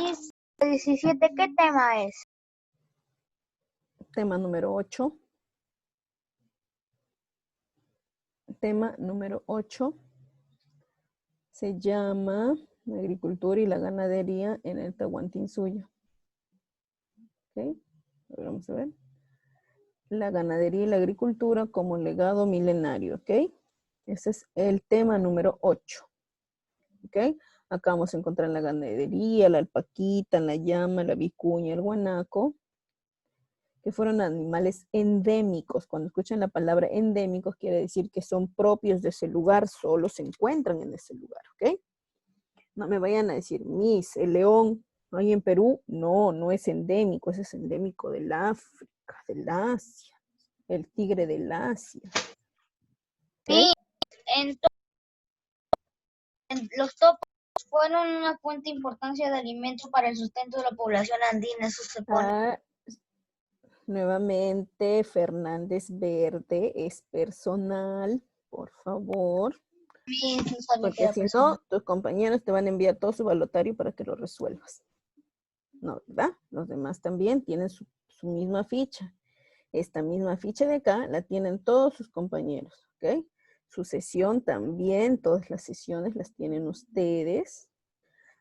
Miss, 17, ¿qué tema es? Tema número 8. Tema número 8 se llama la agricultura y la ganadería en el Tahuantinsuyo. ¿Ok? Vamos a ver. La ganadería y la agricultura como legado milenario. ¿Ok? Ese es el tema número 8. ¿Ok? Acá vamos a encontrar la ganadería, la alpaquita, la llama, la vicuña, el guanaco, que fueron animales endémicos. Cuando escuchan la palabra endémicos, quiere decir que son propios de ese lugar, solo se encuentran en ese lugar, ¿ok? No me vayan a decir, Miss, el león ahí en Perú, no, no es endémico, ese es endémico del África, del Asia, el tigre del Asia, Sí, ¿ok? los topos fueron una fuente de importancia de alimentos para el sustento de la población andina, eso se pone. Ah, nuevamente, Fernández Verde es personal, por favor. Miss, no sabía que Porque era si persona. no, tus compañeros te van a enviar todo su balotario para que lo resuelvas. No, ¿verdad? Los demás también tienen su misma ficha. Esta misma ficha de acá la tienen todos sus compañeros, ¿ok? Su sesión también, todas las sesiones las tienen ustedes.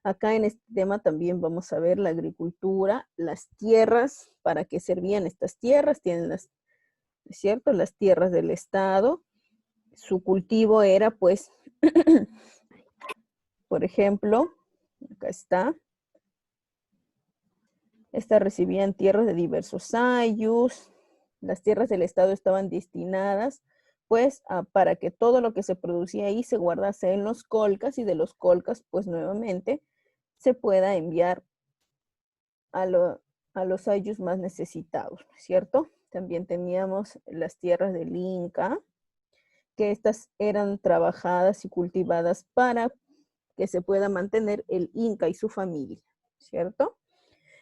Acá en este tema también vamos a ver la agricultura, las tierras, para qué servían estas tierras, tienen las, ¿es cierto? Las tierras del Estado. Su cultivo era, pues, por ejemplo, acá está. Estas recibían tierras de diversos ayus. Las tierras del Estado estaban destinadas, pues, para que todo lo que se producía ahí se guardase en los colcas y de los colcas, pues, nuevamente, se pueda enviar a, a los ayus más necesitados, ¿cierto? También teníamos las tierras del Inca, que estas eran trabajadas y cultivadas para que se pueda mantener el Inca y su familia, ¿cierto?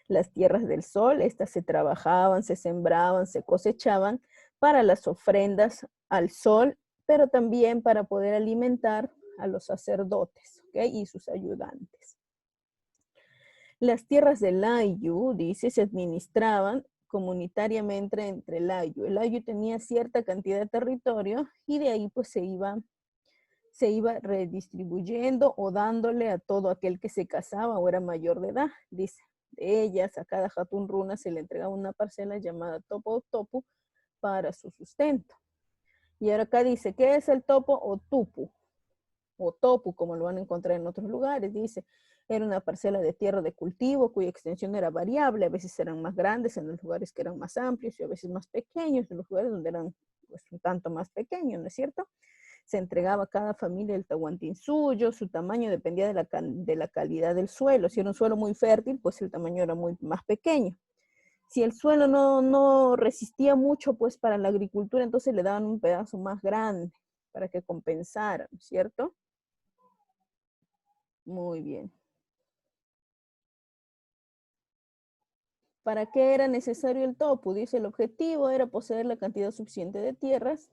Las tierras del sol, estas se trabajaban, se sembraban, se cosechaban para las ofrendas al sol, pero también para poder alimentar a los sacerdotes, ¿ok? Y sus ayudantes. Las tierras del Ayu, dice, se administraban comunitariamente entre el Ayu. El Ayu tenía cierta cantidad de territorio y de ahí pues se iba redistribuyendo o dándole a todo aquel que se casaba o era mayor de edad. Dice, de ellas a cada Hatun Runa se le entregaba una parcela llamada topo o topu para su sustento. Y ahora acá dice, ¿qué es el topo o tupu? O topu, como lo van a encontrar en otros lugares. Dice, era una parcela de tierra de cultivo cuya extensión era variable, a veces eran más grandes en los lugares que eran más amplios y a veces más pequeños en los lugares donde eran pues un tanto más pequeños, ¿no es cierto? Se entregaba a cada familia el tahuantinsuyo, su tamaño dependía de la calidad del suelo. Si era un suelo muy fértil, pues el tamaño era muy más pequeño. Si el suelo no resistía mucho, pues para la agricultura, entonces le daban un pedazo más grande para que compensara, ¿cierto? Muy bien. ¿Para qué era necesario el topu? Dice, el objetivo era poseer la cantidad suficiente de tierras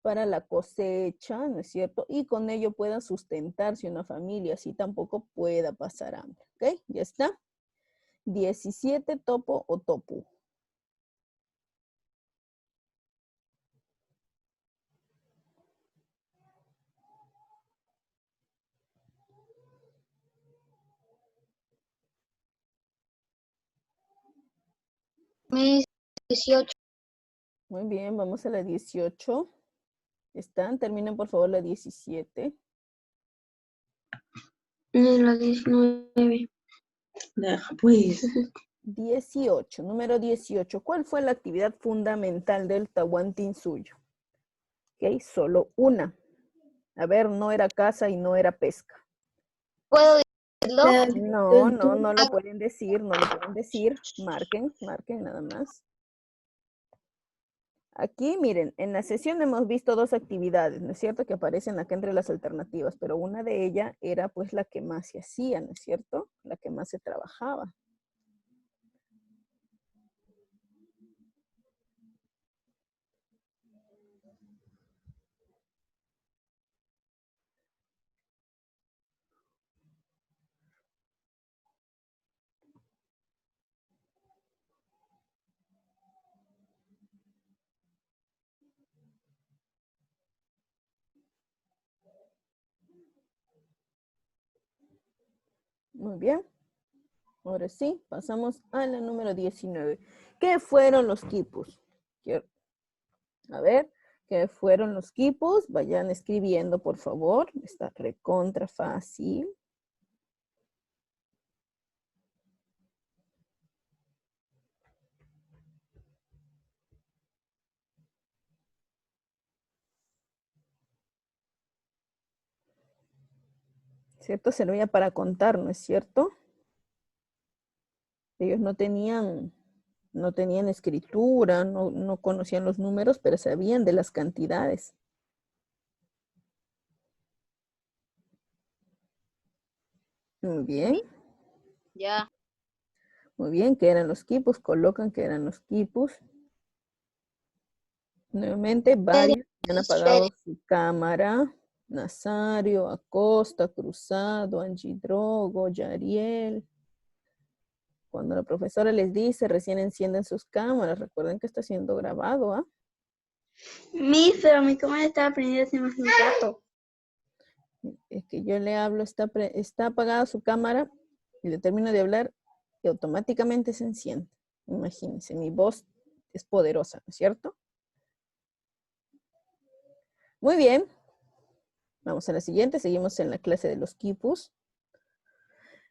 para la cosecha, ¿no es cierto? Y con ello pueda sustentarse una familia, así tampoco pueda pasar hambre, ¿ok? Ya está. 17, topo o topu. Miss, 18. Muy bien, vamos a la 18. ¿Están? Terminen por favor la 17. La 19. Deja, pues. 18, número 18. ¿Cuál fue la actividad fundamental del Tahuantinsuyo? Ok, solo una. A ver, no era caza y no era pesca. ¿Puedo decirlo? No lo pueden decir, no lo pueden decir. Marquen nada más. Aquí, miren, en la sesión hemos visto dos actividades, ¿no es cierto? Que aparecen acá entre las alternativas, pero una de ellas era pues la que más se hacía, ¿no es cierto? La que más se trabajaba. Muy bien. Ahora sí, pasamos a la número 19. ¿Qué fueron los quipus? A ver, ¿qué fueron los quipus? Vayan escribiendo, por favor. Está recontra fácil. ¿Cierto? Servía para contar, ¿no es cierto? Ellos no tenían escritura, no conocían los números, pero sabían de las cantidades. Muy bien. Ya. Muy bien, ¿qué eran los quipus? Colocan que eran los quipus. Nuevamente, varios han apagado su cámara. Nazario, Acosta, Cruzado, Angidrogo, Yariel. Cuando la profesora les dice, recién encienden sus cámaras. Recuerden que está siendo grabado, ¿ah? Pero mi cámara estaba prendida hace más de un rato. Es que yo le hablo, está apagada su cámara y le termino de hablar y automáticamente se enciende. Imagínense, mi voz es poderosa, ¿no es cierto? Muy bien. Vamos a la siguiente, seguimos en la clase de los quipus.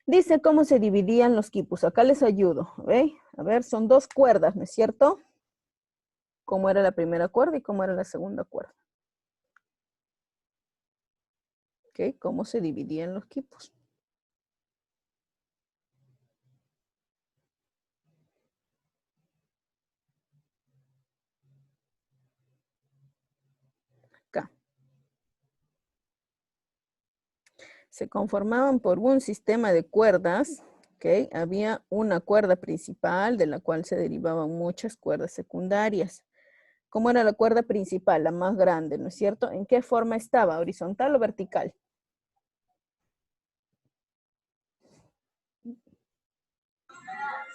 Dice cómo se dividían los quipus. Acá les ayudo. ¿Ve? A ver, son 2 cuerdas, ¿no es cierto? ¿Cómo era la primera cuerda y cómo era la segunda cuerda? ¿Ok? ¿Cómo se dividían los quipus? Acá. Se conformaban por un sistema de cuerdas. ¿Ok? Había una cuerda principal de la cual se derivaban muchas cuerdas secundarias. ¿Cómo era la cuerda principal, la más grande, ¿no es cierto? ¿En qué forma estaba? ¿Horizontal o vertical?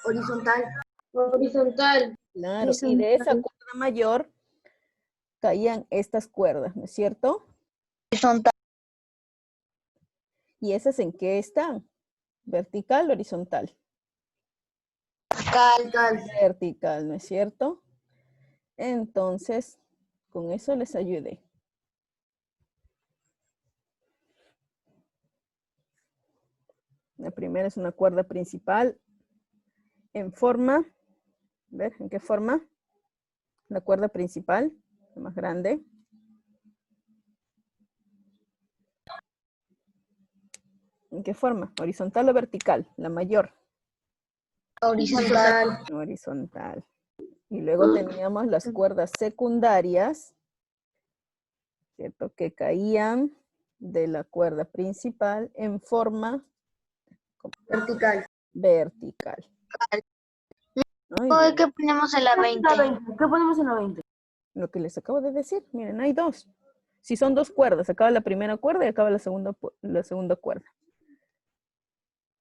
Horizontal. Horizontal. Claro, y de esa cuerda mayor caían estas cuerdas, ¿no es cierto? Horizontal. ¿Y esas en qué están? ¿Vertical o horizontal? Vertical, ¿no es cierto? Entonces, con eso les ayudé. La primera es una cuerda principal en forma, ¿ver en qué forma? La cuerda principal, la más grande. ¿En qué forma? ¿Horizontal o vertical? La mayor. Horizontal. Horizontal. Y luego teníamos las cuerdas secundarias, ¿cierto? Que caían de la cuerda principal en forma Vertical. vertical. Muy Hoy bien. que ponemos en la 20. ¿Qué ponemos en la 20? Lo que les acabo de decir, miren, hay 2. Si son 2 cuerdas, acaba la primera cuerda y acaba la segunda cuerda.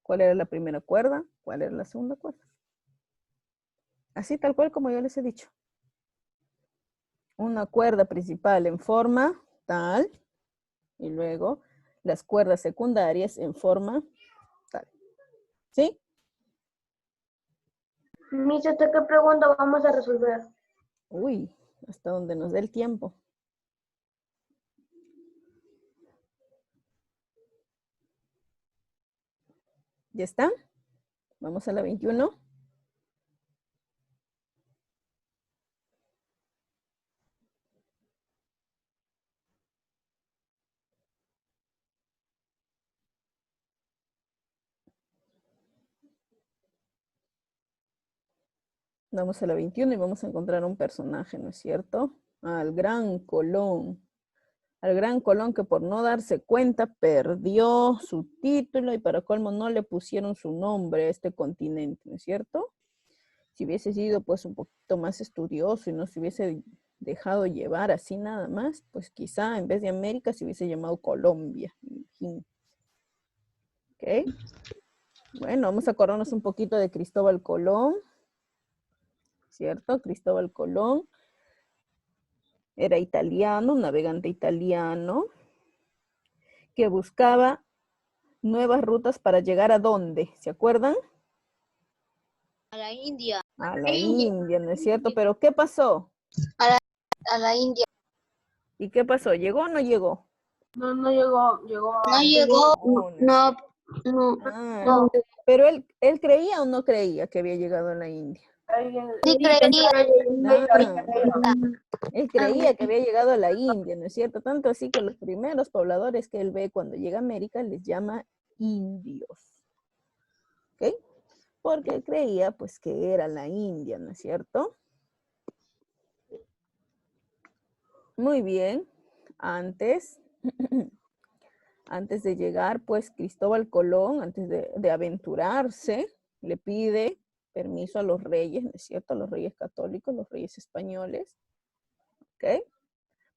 ¿Cuál era la primera cuerda? ¿Cuál era la segunda cuerda? Así tal cual como yo les he dicho. Una cuerda principal en forma tal, y luego las cuerdas secundarias en forma tal. ¿Sí? Mis, ¿hasta qué pregunta vamos a resolver? Uy, hasta donde nos dé el tiempo. ¿Ya está? Vamos a la 21. Vamos a la 21 y vamos a encontrar un personaje, ¿no es cierto? Al gran Colón. Al gran Colón que por no darse cuenta perdió su título y para colmo no le pusieron su nombre a este continente, ¿no es cierto? Si hubiese sido pues un poquito más estudioso y no se hubiese dejado llevar así nada más, pues quizá en vez de América se hubiese llamado Colombia. ¿Ok? Bueno, vamos a acordarnos un poquito de Cristóbal Colón, ¿cierto? Cristóbal Colón era italiano, un navegante italiano, que buscaba nuevas rutas para llegar a dónde, ¿se acuerdan? A la India. A la India, ¿no es cierto? Pero ¿qué pasó? A la India. ¿Y qué pasó? ¿Llegó o no llegó? No, no llegó, llegó No llegó. No, no es No, cierto. no, Ah, no. pero él creía o no creía que había llegado a la India. Sí creía. Ah, él creía que había llegado a la India, ¿no es cierto? Tanto así que los primeros pobladores que él ve cuando llega a América les llama indios. ¿Ok? Porque él creía pues que era la India, ¿no es cierto? Muy bien. Antes de llegar, pues Cristóbal Colón, antes de aventurarse, le pide permiso a los reyes, ¿no es cierto? A los reyes católicos, los reyes españoles, ¿ok?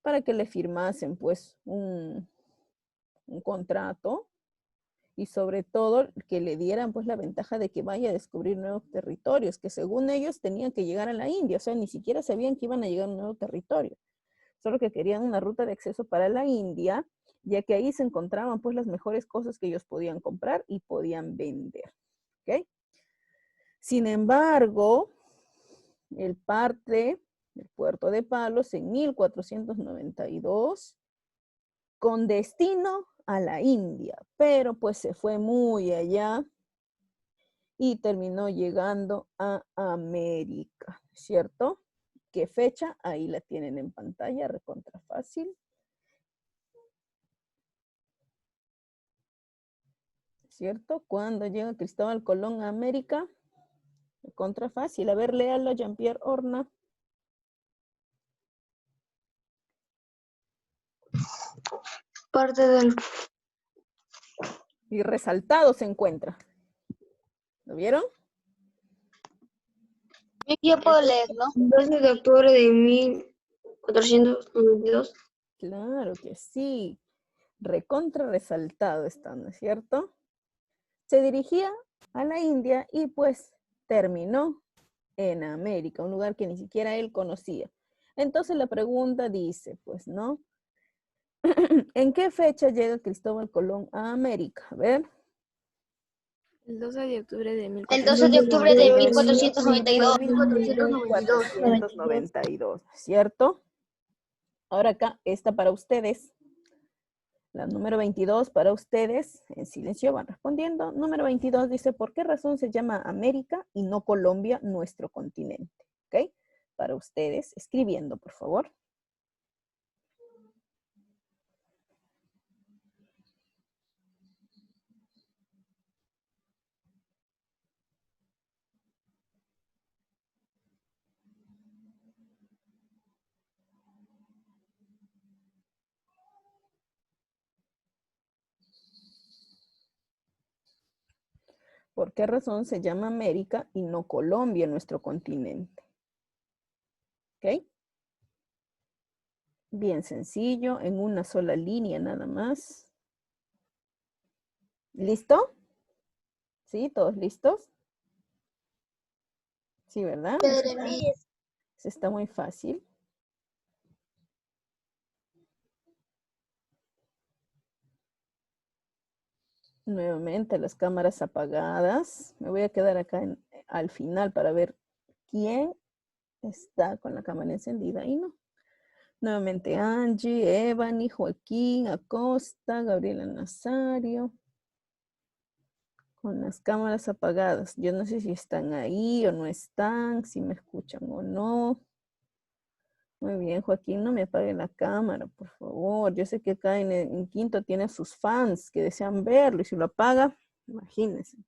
Para que le firmasen, pues, un contrato y sobre todo que le dieran, pues, la ventaja de que vaya a descubrir nuevos territorios, que según ellos tenían que llegar a la India, o sea, ni siquiera sabían que iban a llegar a un nuevo territorio, solo que querían una ruta de acceso para la India, ya que ahí se encontraban pues las mejores cosas que ellos podían comprar y podían vender. ¿Ok? Sin embargo, él parte del puerto de Palos en 1492 con destino a la India, pero pues se fue muy allá y terminó llegando a América, ¿cierto? ¿Qué fecha? Ahí la tienen en pantalla, recontra fácil. ¿Cierto? Cuando llega Cristóbal Colón a América, contra fácil. A ver, léalo, Jean-Pierre Horna. Parte del Y resaltado se encuentra. ¿Lo vieron? Yo puedo leerlo. 12 de octubre de 1492. Claro que sí. Recontra resaltado está, ¿no es cierto? Se dirigía a la India y pues terminó en América, un lugar que ni siquiera él conocía. Entonces la pregunta dice, pues, ¿no? ¿En qué fecha llega Cristóbal Colón a América? A ver. El 12 de octubre de El 12 de octubre de 1492. 1492, ¿cierto? Ahora acá está para ustedes. La número 22 para ustedes. En silencio van respondiendo. Número 22 dice, ¿por qué razón se llama América y no Colombia nuestro continente? ¿Ok? Para ustedes, escribiendo, por favor. ¿Por qué razón se llama América y no Colombia nuestro continente? ¿Ok? Bien sencillo, en una sola línea nada más. ¿Listo? ¿Sí? ¿Todos listos? Sí, ¿verdad? Eso está muy fácil. Nuevamente las cámaras apagadas. Me voy a quedar acá al final para ver quién está con la cámara encendida y no. Nuevamente Angie, Ebony, Joaquín, Acosta, Gabriela Nazario. Con las cámaras apagadas. Yo no sé si están ahí o no están, si me escuchan o no. Muy bien, Joaquín, no me apague la cámara, por favor. Yo sé que acá en quinto tiene sus fans que desean verlo y si lo apaga, imagínense.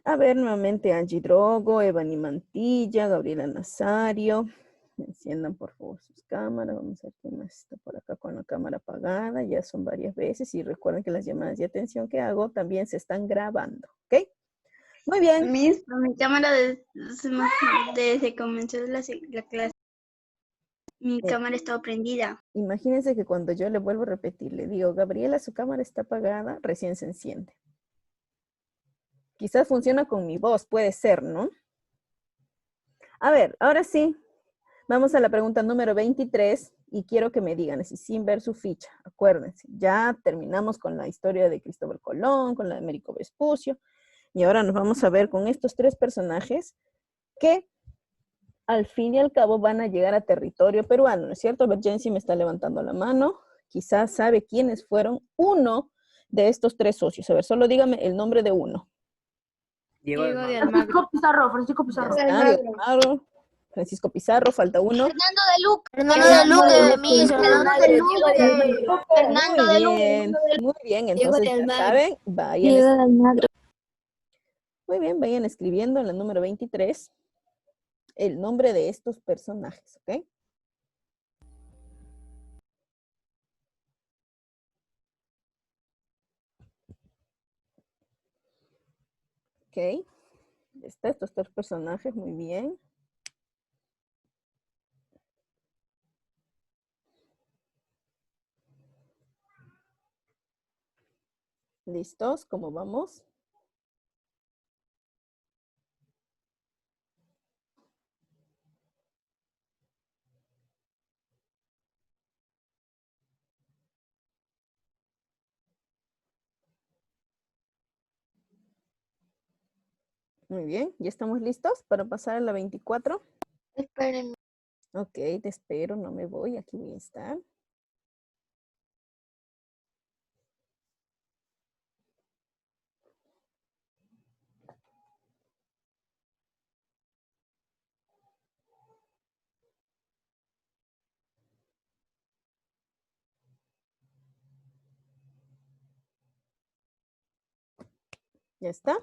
A ver, nuevamente Angie Drogo, Evany Mantilla, Gabriela Nazario. Enciendan por favor sus cámaras. Vamos a ver quién más está por acá con la cámara apagada. Ya son varias veces y recuerden que las llamadas de atención que hago también se están grabando, ¿ok? Muy bien. Mi cámara desde que comenzó la clase. Mi cámara estaba prendida. Imagínense que cuando yo le vuelvo a repetir, le digo, Gabriela, su cámara está apagada, recién se enciende. Quizás funciona con mi voz, puede ser, ¿no? A ver, ahora sí, Vamos a la pregunta número 23 y quiero que me digan así sin ver su ficha. Acuérdense, ya terminamos con la historia de Cristóbal Colón, con la de Américo Vespucio, y ahora nos vamos a ver con estos tres personajes que al fin y al cabo van a llegar a territorio peruano, ¿no es cierto? A ver, Jensi me está levantando la mano. Quizás sabe quiénes fueron uno de estos tres socios. A ver, solo dígame el nombre de uno. Diego de Almagro. Francisco Pizarro, Francisco Ya Pizarro. está, Diego Almagro, Francisco Pizarro, falta uno. Fernando de Luque. Fernando de Luque, Miss, Fernando de Luque. Fernando de Luque. Muy bien, Diego entonces de ya Almagro. saben, vayan, Diego de Almagro. muy bien, vayan escribiendo en la número 23 el nombre de estos personajes, ¿ok? Ok, está, estos tres personajes, muy bien. ¿Listos? ¿Cómo vamos? Muy bien, ¿ya estamos listos para pasar a la 24? Espérenme. Ok, te espero, no me voy, aquí voy a estar. ¿Ya está?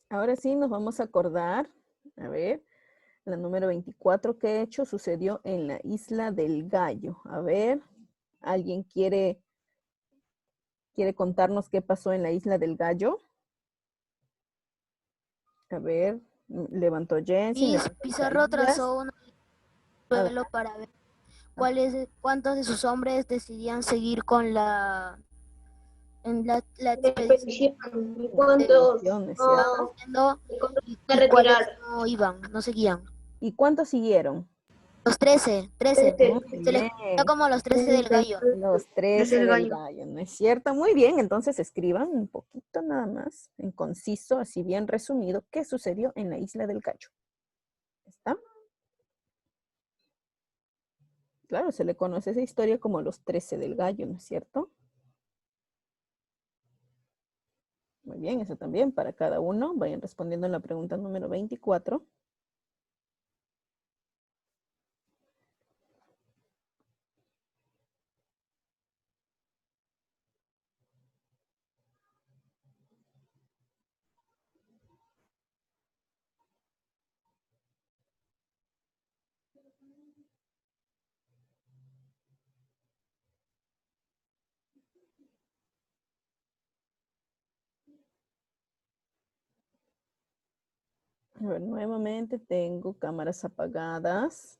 Ahora sí nos vamos a acordar, a ver, la número 24, ¿qué hecho sucedió en la Isla del Gallo? A ver, ¿alguien quiere contarnos qué pasó en la Isla del Gallo? A ver, levantó Jensi. Miss Pizarro trazó un A ver. duelo para ver cuántos de sus hombres decidían seguir con la expedición, ¿Cuántos? ¿No es cierto? haciendo y A cuáles retirar. no iban, no seguían. ¿Y cuántos siguieron? Los 13. Muy Se les bien. conoció como los 13 del gallo. Los 13 del del gallo. gallo, ¿no es cierto? Muy bien, entonces escriban un poquito nada más, en conciso, así bien resumido, qué sucedió en la Isla del Gallo. ¿Está? Claro, se le conoce esa historia como los 13 del gallo, ¿no es cierto? Muy bien, eso también para cada uno. Vayan respondiendo en la pregunta número 24. A ver, nuevamente tengo cámaras apagadas.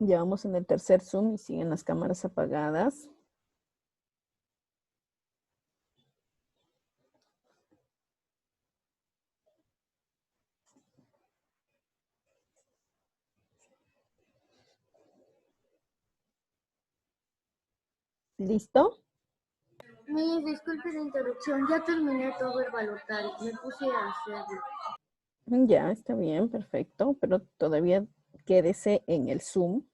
Ya vamos en el tercer zoom y siguen las cámaras apagadas. ¿Listo? Miss, disculpe la interrupción, ya terminé todo el balotaje, me puse a hacerlo. Ya, está bien, perfecto, pero todavía quédese en el Zoom.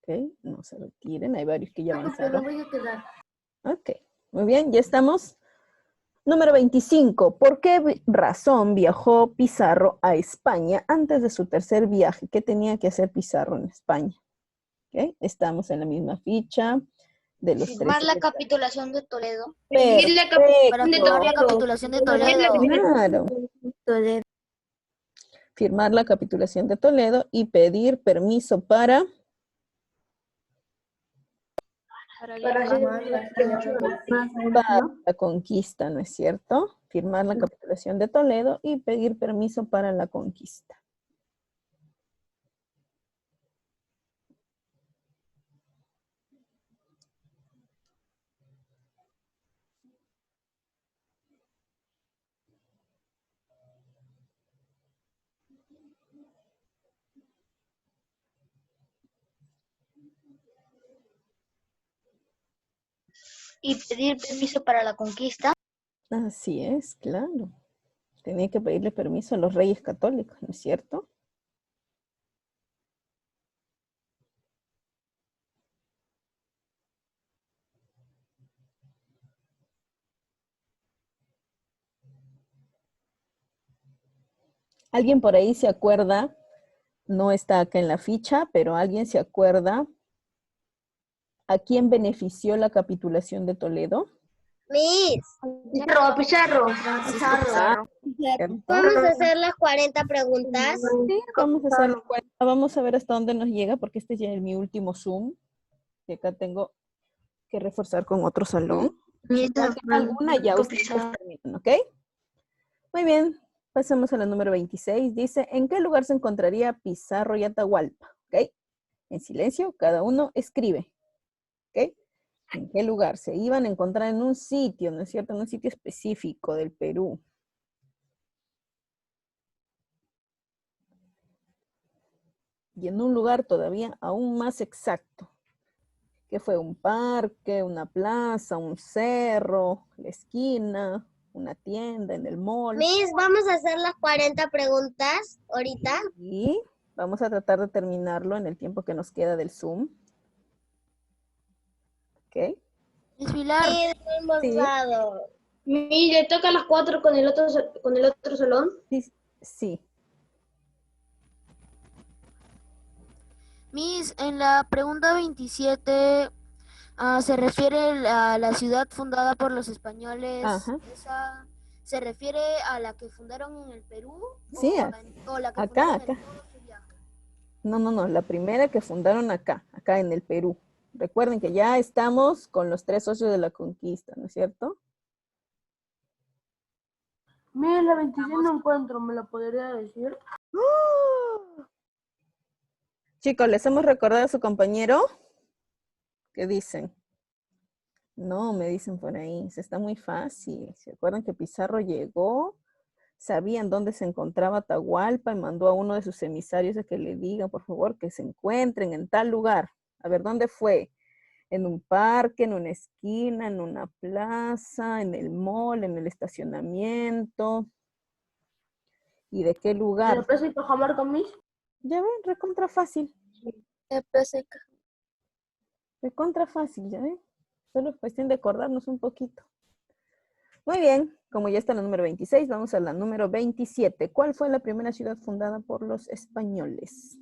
Ok, no se retiren, hay varios que ya Pero avanzaron. voy a quedar. Ok, muy bien, ya estamos. Número 25. ¿Por qué razón viajó Pizarro a España antes de su tercer viaje? ¿Qué tenía que hacer Pizarro en España? Ok, estamos en la misma ficha de los Firmar 13. la capitulación de Toledo. Pedir la Para capitulación de firmar la Toledo. capitulación de Pedir la Toledo. Claro, firmar la capitulación de Toledo y pedir permiso para la conquista, ¿no es cierto? Firmar la capitulación de Toledo y pedir permiso para la conquista. Y pedir permiso para la conquista. Así es, claro. Tenía que pedirle permiso a los reyes católicos, ¿no es cierto? ¿Alguien por ahí se acuerda? No está acá en la ficha, pero ¿alguien se acuerda a quién benefició la capitulación de Toledo? Miss, Pizarro. ¿Cierto? vamos a hacer las 40 preguntas. Sí, vamos a hacer vamos a ver hasta dónde nos llega, porque este ya es mi último Zoom. Y acá tengo que reforzar con otro salón. Si falta alguna, ya ustedes terminan, ¿ok? Muy bien, pasemos a la número 26. Dice, ¿en qué lugar se encontraría Pizarro y Atahualpa? ¿Ok? En silencio, cada uno escribe. ¿Ok? ¿En qué lugar? Se iban a encontrar en un sitio, ¿no es cierto? En un sitio específico del Perú. Y en un lugar todavía aún más exacto. Que fue un parque, una plaza, un cerro, la esquina, una tienda, en el mall. Miss, vamos a hacer las 40 preguntas ahorita. Y vamos a tratar de terminarlo en el tiempo que nos queda del Zoom. ¿Ok? Miss Pilar, Sí. Miss, ¿le toca a las 4 con el otro salón? Sí, sí. Miss, en la pregunta 27 se refiere a la ciudad fundada por los españoles. Ajá. ¿Esa se refiere a la que fundaron en el Perú? Sí, ¿O la que acá, fundaron acá. en todo su viaje? No, la primera que fundaron acá en el Perú. Recuerden que ya estamos con los 3 socios de la conquista, ¿no es cierto? Miss, la 26 no encuentro, ¿me la podría decir? ¡Oh! Chicos, ¿les hemos recordado a su compañero? ¿Qué dicen? No, me dicen por ahí, está muy fácil. ¿Se acuerdan que Pizarro llegó? Sabían dónde se encontraba Atahualpa y mandó a uno de sus emisarios a que le digan, por favor, que se encuentren en tal lugar. A ver, ¿dónde fue? En un parque, en una esquina, en una plaza, en el mall, en el estacionamiento. ¿Y de qué ¿En lugar? la plaza de Cajamarca, Miss? Ya ven, recontra fácil. Recontra fácil, ¿ya ven? Solo es cuestión de acordarnos un poquito. Muy bien, como ya está la número 26, vamos a la número 27. ¿Cuál fue la primera ciudad fundada por los españoles?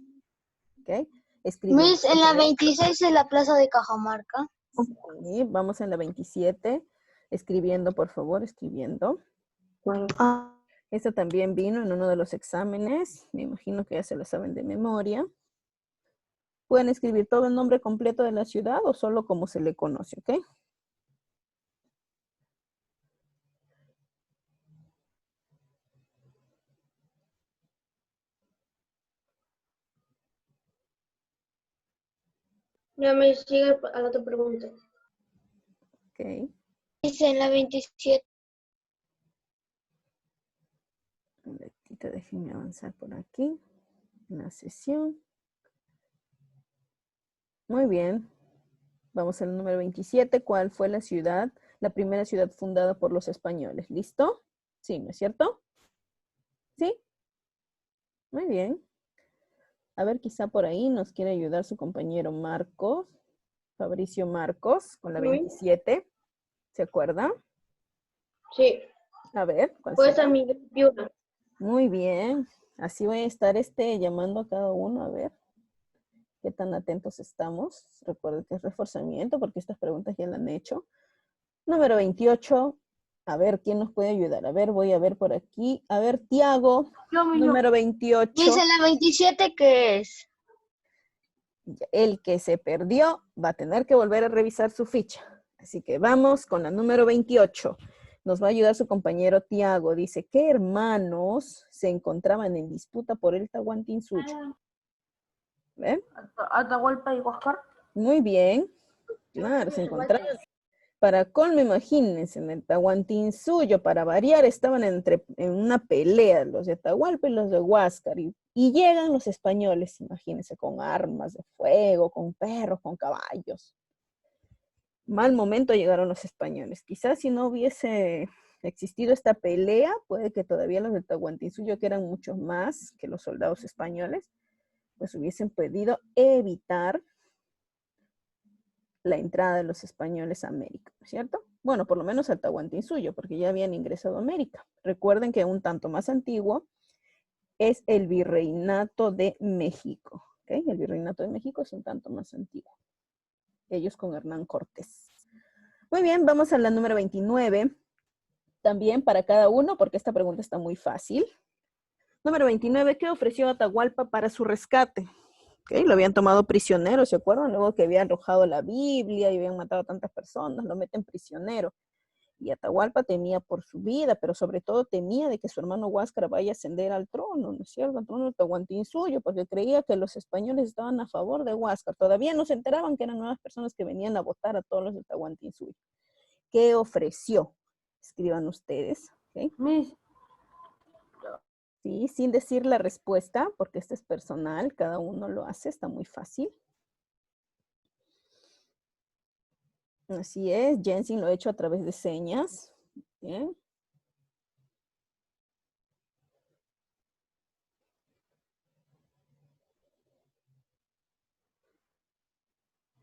¿Ok? Escriben. Miss, en la 26 es la plaza de Cajamarca. Sí, vamos en la 27. Escribiendo, por favor, escribiendo. Esta también vino en uno de los exámenes. Me imagino que ya se lo saben de memoria. Pueden escribir todo el nombre completo de la ciudad o solo como se le conoce, ¿ok? Ya me sigue a la otra pregunta. Ok. Dice en la 27. Un ratito, déjenme avanzar por aquí. En la sesión. Muy bien. Vamos al número 27. ¿Cuál fue la ciudad, la primera ciudad fundada por los españoles? ¿Listo? Sí, ¿no es cierto? ¿Sí? Muy bien. A ver, quizá por ahí nos quiere ayudar su compañero Marcos, Fabricio Marcos, con la 27. ¿Se acuerda? Sí. A ver, ¿cuál Puede será? ser Miguel Piura. Muy bien. Así voy a estar llamando a cada uno a ver qué tan atentos estamos. Recuerden que es reforzamiento porque estas preguntas ya las han hecho. Número 28. A ver, ¿quién nos puede ayudar? A ver, voy a ver por aquí. A ver, Tiago, número 28. Dice en la 27, ¿qué es? El que se perdió va a tener que volver a revisar su ficha. Así que vamos con la número 28. Nos va a ayudar su compañero Tiago. Dice, ¿qué hermanos se encontraban en disputa por el Tahuantinsuyo? ¿Ven? Atahualpa y Huáscar. Muy bien. Claro, se encontraban Para colmo, imagínense, en el Tahuantinsuyo, para variar, estaban en una pelea, los de Atahualpa y los de Huáscar, y llegan los españoles, imagínense, con armas de fuego, con perros, con caballos. Mal momento llegaron los españoles. Quizás si no hubiese existido esta pelea, puede que todavía los de Tahuantinsuyo, que eran muchos más que los soldados españoles, pues hubiesen podido evitar la entrada de los españoles a América, ¿no es cierto? Bueno, por lo menos al Tahuantinsuyo, porque ya habían ingresado a América. Recuerden que un tanto más antiguo es el Virreinato de México, ¿ok? El Virreinato de México es un tanto más antiguo. Ellos con Hernán Cortés. Muy bien, vamos a la número 29. También para cada uno, porque esta pregunta está muy fácil. Número 29, ¿qué ofreció Atahualpa para su rescate? Okay, lo habían tomado prisionero, ¿se acuerdan? Luego que habían arrojado la Biblia y habían matado a tantas personas, lo meten prisionero. Y Atahualpa temía por su vida, pero sobre todo temía de que su hermano Huáscar vaya a ascender al trono, ¿no es cierto? Al trono de Tahuantinsuyo, porque creía que los españoles estaban a favor de Huáscar. Todavía no se enteraban que eran nuevas personas que venían a votar a todos los de Tahuantinsuyo. ¿Qué ofreció? Escriban ustedes. ¿Okay? Sí, sin decir la respuesta, porque este es personal, cada uno lo hace, está muy fácil. Así es, Jensen lo ha hecho a través de señas. Bien.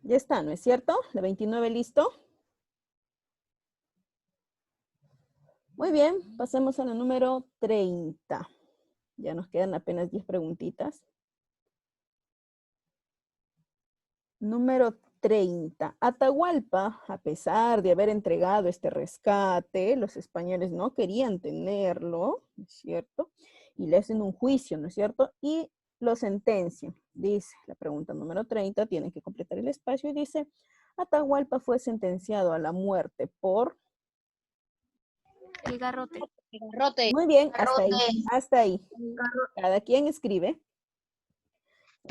Ya está, ¿no es cierto? La 29 listo. Muy bien, pasemos a la número 30. Ya nos quedan apenas 10 preguntitas. Número 30. Atahualpa, a pesar de haber entregado este rescate, los españoles no querían tenerlo, ¿no es cierto? Y le hacen un juicio, ¿no es cierto? Y lo sentencian. Dice, la pregunta número 30, tienen que completar el espacio y dice, Atahualpa fue sentenciado a la muerte por... El garrote. Garrote. Muy bien, hasta ahí, Garrote. hasta ahí. Cada quien escribe.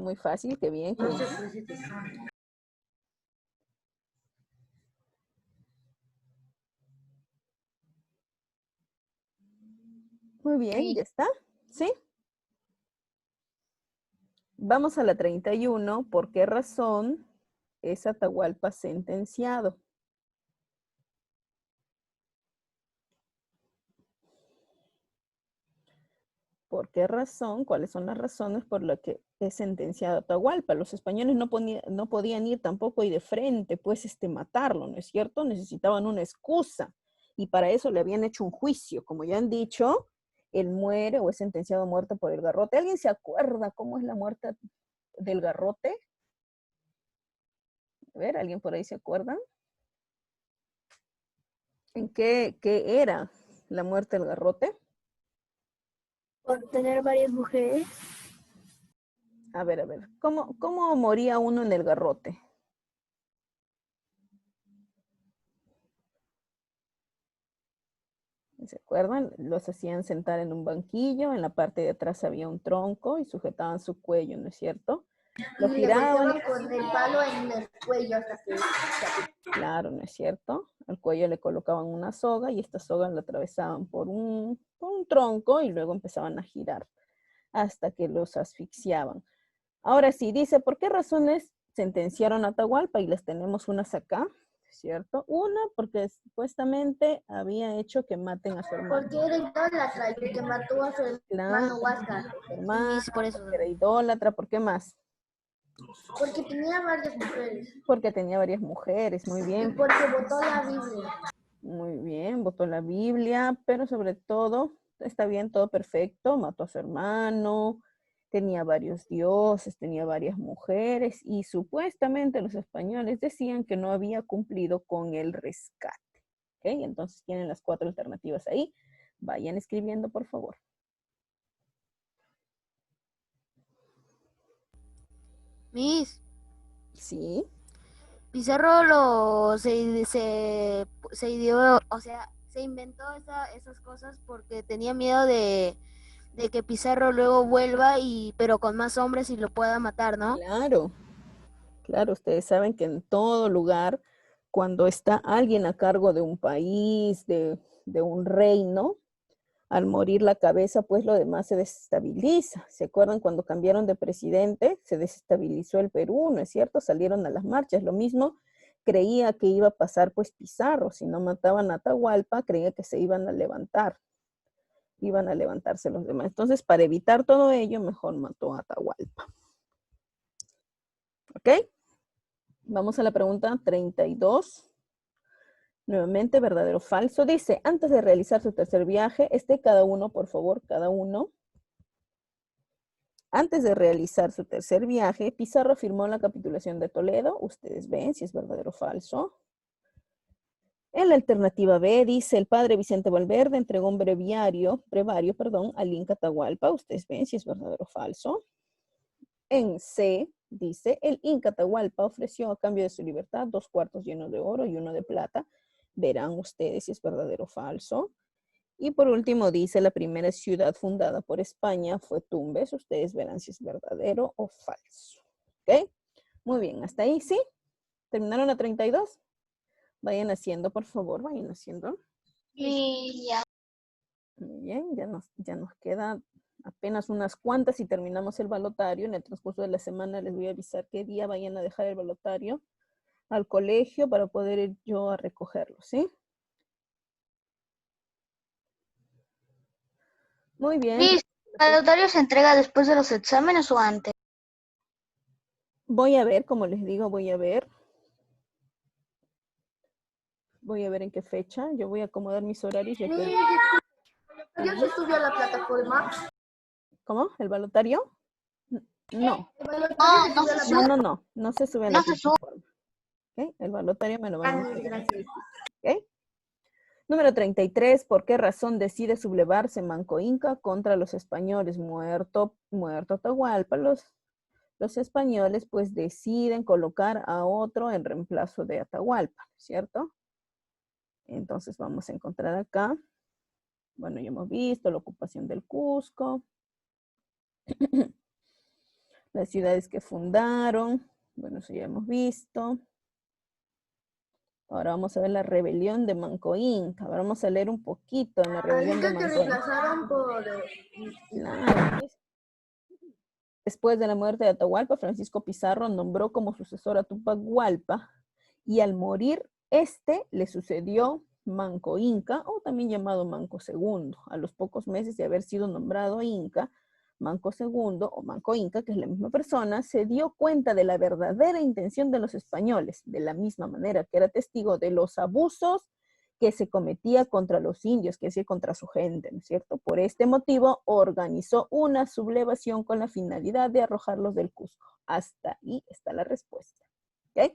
Muy fácil, qué bien. Qué bien. Muy bien, ¿ya está? ¿Sí? Vamos a la 31. ¿Por qué razón es Atahualpa sentenciado? ¿Por qué razón? ¿Cuáles son las razones por las que es sentenciado Atahualpa? Los españoles no podían ir tampoco y de frente, pues, matarlo, ¿no es cierto? Necesitaban una excusa. Y para eso le habían hecho un juicio. Como ya han dicho, él muere o es sentenciado a muerte por el garrote. ¿Alguien se acuerda cómo es la muerte del garrote? A ver, ¿alguien por ahí se acuerda? ¿En qué era la muerte del garrote? Por tener varias mujeres. A ver. ¿Cómo moría uno en el garrote? ¿Se acuerdan? Los hacían sentar en un banquillo, en la parte de atrás había un tronco y sujetaban su cuello, ¿no es cierto? Lo giraban. Con el palo en el cuello hasta que... Claro, ¿no es cierto? Al cuello le colocaban una soga y esta soga la atravesaban por un tronco y luego empezaban a girar hasta que los asfixiaban. Ahora sí, dice, ¿por qué razones sentenciaron a Atahualpa? Y les tenemos unas acá, ¿cierto? Una, porque supuestamente había hecho que maten a su hermano. Porque era idólatra y que mató a su hermano Huáscar. Hermano, Por eso. era idólatra, ¿por qué más? Porque tenía varias mujeres. Porque tenía varias mujeres, muy Y bien. porque votó la Biblia. Muy bien, votó la Biblia, pero sobre todo, está bien, todo perfecto, mató a su hermano, tenía varios dioses, tenía varias mujeres y supuestamente los españoles decían que no había cumplido con el rescate. ¿Ok? Entonces tienen las 4 alternativas ahí. Vayan escribiendo, por favor. Miss, Sí. Pizarro se dio, o sea, se inventó esas cosas porque tenía miedo de que Pizarro luego vuelva pero con más hombres y lo pueda matar, ¿no? Claro, claro, ustedes saben que en todo lugar cuando está alguien a cargo de un país, de un reino, al morir la cabeza, pues lo demás se desestabiliza. ¿Se acuerdan cuando cambiaron de presidente? Se desestabilizó el Perú, ¿no es cierto? Salieron a las marchas. Lo mismo creía que iba a pasar pues Pizarro. Si no mataban a Atahualpa, creía que se iban a levantar. Iban a levantarse los demás. Entonces, para evitar todo ello, mejor mató a Atahualpa. ¿Ok? Vamos a la pregunta 32. Nuevamente, verdadero o falso. Dice, antes de realizar su tercer viaje, cada uno, por favor, cada uno. Antes de realizar su tercer viaje, Pizarro firmó la capitulación de Toledo. Ustedes ven si es verdadero o falso. En la alternativa B dice, el padre Vicente Valverde entregó un brevario, al Inca Atahualpa. Ustedes ven si es verdadero o falso. En C dice, el Inca Atahualpa ofreció a cambio de su libertad 2 cuartos llenos de oro y 1 de plata. Verán ustedes si es verdadero o falso. Y por último dice, la primera ciudad fundada por España fue Tumbes. Ustedes verán si es verdadero o falso. ¿Ok? Muy bien, hasta ahí, ¿sí? ¿Terminaron la 32? Vayan haciendo, por favor, vayan haciendo. Y ya. Muy bien, ya nos queda apenas unas cuantas y terminamos el balotario. En el transcurso de la semana les voy a avisar qué día vayan a dejar el balotario al colegio para poder ir yo a recogerlo, ¿sí? Muy bien. ¿El balotario se entrega después de los exámenes o antes? Voy a ver, como les digo, voy a ver. Voy a ver en qué fecha. Yo voy a acomodar mis horarios. Ya que... ¿Ya se subió a la plataforma? ¿Cómo? ¿El balotario? No. No se sube a la plataforma. ¿Okay? El balotario me lo van a entregar. ¿Okay? Número 33. ¿Por qué razón decide sublevarse Manco Inca contra los españoles? Muerto Atahualpa. Los españoles pues deciden colocar a otro en reemplazo de Atahualpa, ¿cierto? Entonces vamos a encontrar acá. Bueno, ya hemos visto la ocupación del Cusco. Las ciudades que fundaron. Bueno, eso ya hemos visto. Ahora vamos a ver la rebelión de Manco Inca. Ahora vamos a leer un poquito en la rebelión de Que Manco Inca. reemplazaron por... Claro. Después de la muerte de Atahualpa, Francisco Pizarro nombró como sucesor a Tupac Hualpa y al morir le sucedió Manco Inca, o también llamado Manco II. A los pocos meses de haber sido nombrado Inca, Manco II o Manco Inca, que es la misma persona, se dio cuenta de la verdadera intención de los españoles, de la misma manera que era testigo de los abusos que se cometía contra los indios, que decía contra su gente, ¿no es cierto? Por este motivo organizó una sublevación con la finalidad de arrojarlos del Cusco. Hasta ahí está la respuesta. ¿Ok?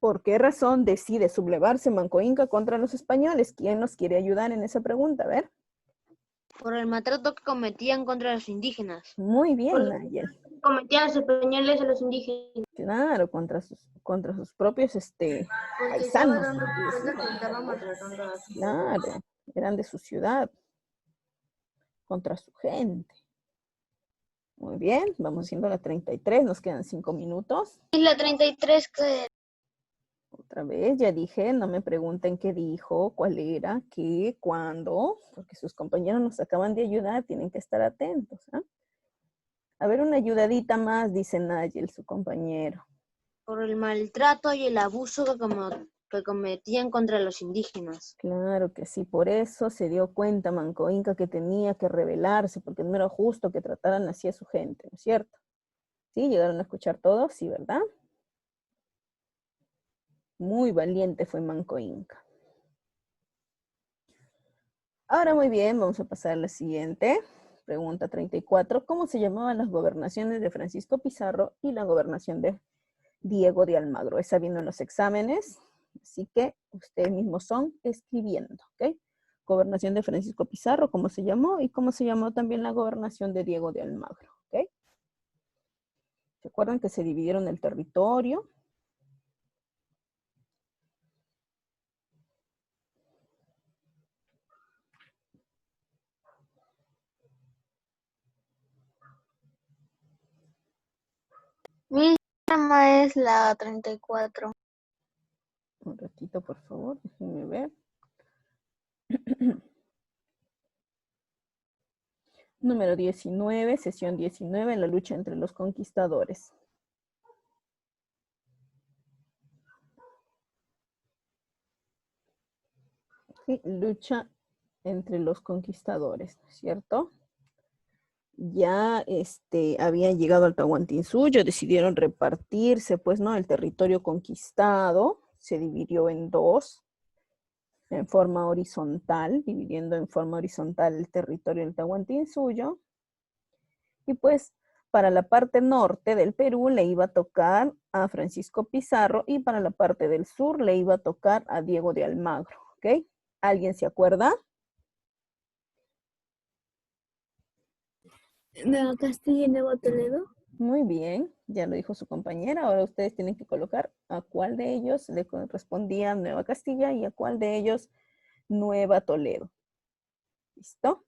¿Por qué razón decide sublevarse Manco Inca contra los españoles? ¿Quién nos quiere ayudar en esa pregunta? A ver. Por el maltrato que cometían contra los indígenas. Muy bien, Nayel. Cometían los españoles a los indígenas. Claro, contra sus propios paisanos. Claro, eran de su ciudad. Contra su gente. Muy bien, vamos haciendo la 33, nos quedan 5 minutos. ¿Y la 33 qué? Otra vez, ya dije, no me pregunten qué dijo, cuál era, qué, cuándo, porque sus compañeros nos acaban de ayudar, tienen que estar atentos. ¿Eh? A ver, una ayudadita más, dice Nayel, su compañero. Por el maltrato y el abuso que cometían contra los indígenas. Claro que sí, por eso se dio cuenta Manco Inca que tenía que rebelarse, porque no era justo que trataran así a su gente, ¿no es cierto? ¿Sí? ¿Llegaron a escuchar todos? Sí, ¿verdad? Muy valiente fue Manco Inca. Ahora muy bien, vamos a pasar a la siguiente. Pregunta 34. ¿Cómo se llamaban las gobernaciones de Francisco Pizarro y la gobernación de Diego de Almagro? Esa vino en los exámenes, así que ustedes mismos son escribiendo, ¿ok? Gobernación de Francisco Pizarro, ¿cómo se llamó? Y cómo se llamó también la gobernación de Diego de Almagro, ¿ok? ¿Se acuerdan que se dividieron el territorio? Mi llama es la 34. Un ratito, por favor, déjenme ver. Número 19, sesión 19, la lucha entre los conquistadores. Sí, lucha entre los conquistadores, ¿cierto? Ya habían llegado al Tahuantinsuyo, decidieron repartirse, pues, ¿no? El territorio conquistado se dividió en dos, en forma horizontal, dividiendo en forma horizontal el territorio del Tahuantinsuyo. Y pues, para la parte norte del Perú le iba a tocar a Francisco Pizarro y para la parte del sur le iba a tocar a Diego de Almagro, ¿ok? ¿Alguien se acuerda? Nueva Castilla y Nuevo Toledo. Muy bien, ya lo dijo su compañera. Ahora ustedes tienen que colocar a cuál de ellos le correspondía Nueva Castilla y a cuál de ellos Nueva Toledo. ¿Listo?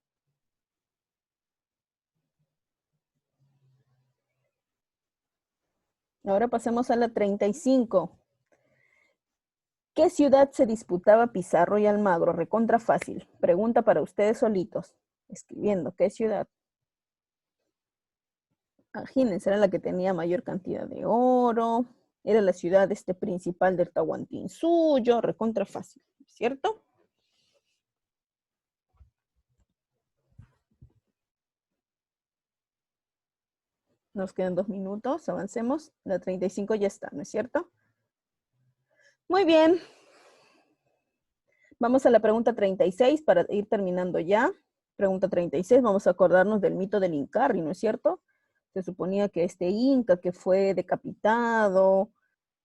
Ahora pasemos a la 35. ¿Qué ciudad se disputaba Pizarro y Almagro? Recontra fácil. Pregunta para ustedes solitos. Escribiendo, ¿qué ciudad? Imagínense, era la que tenía mayor cantidad de oro. Era la ciudad principal del Tahuantinsuyo. Recontra fácil, ¿cierto? Nos quedan 2 minutos. Avancemos. La 35 ya está, ¿no es cierto? Muy bien. Vamos a la pregunta 36 para ir terminando ya. Pregunta 36, vamos a acordarnos del mito del Incarri, ¿no es cierto? Se suponía que este Inca que fue decapitado,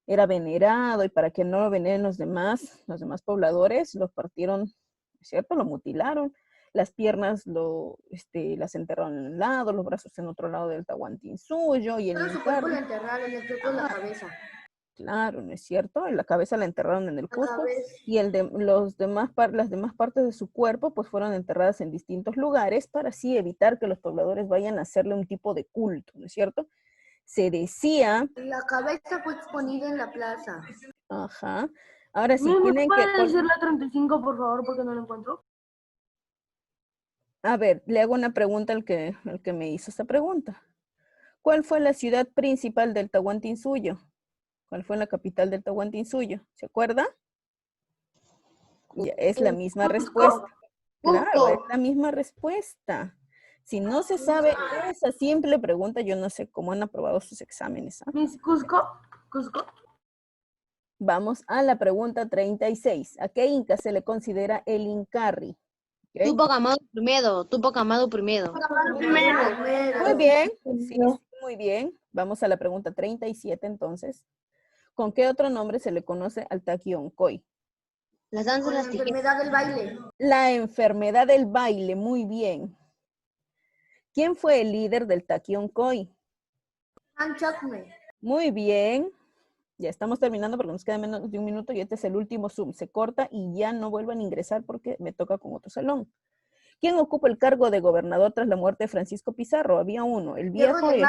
era venerado, y para que no lo veneren los demás pobladores, lo partieron, ¿no es cierto? Lo mutilaron. Las piernas las enterraron en un lado, los brazos en otro lado del Tahuantinsuyo, y el Solo su cuerpo lo Incarri, enterraron, el cuerpo la cabeza. claro, ¿no es cierto? La cabeza la enterraron en el La Cusco, cabeza. y las demás partes de su cuerpo pues fueron enterradas en distintos lugares para así evitar que los pobladores vayan a hacerle un tipo de culto, ¿no es cierto? Se decía, La cabeza fue exponida en la plaza. ajá, ahora sí, ¿Me tienen que, puede decir la 35, por favor, porque no lo encuentro? a ver, le hago una pregunta al que me hizo esta pregunta. ¿Cuál fue la ciudad principal del Tahuantinsuyo? ¿Cuál fue la capital del Tahuantinsuyo? ¿Se acuerda? Ya, es la misma respuesta. Claro, es la misma respuesta. Si no se sabe esa simple pregunta, yo no sé cómo han aprobado sus exámenes. ¿Ah? Miss Cusco. Vamos a la pregunta 36. ¿A qué inca se le considera el Incarri? ¿Ok? Tupac Amaru primero. Muy bien. Sí, muy bien. Vamos a la pregunta 37 entonces. ¿Con qué otro nombre se le conoce al Taquioncoy? Las danzas Con de la las tijeras. enfermedad del baile. La enfermedad del baile, muy bien. ¿Quién fue el líder del Taquioncoy? Anchacme. Muy bien. Ya estamos terminando porque nos queda menos de un minuto y este es el último Zoom. Se corta y ya no vuelvan a ingresar porque me toca con otro salón. ¿Quién ocupa el cargo de gobernador tras la muerte de Francisco Pizarro? Había uno, el viejo y el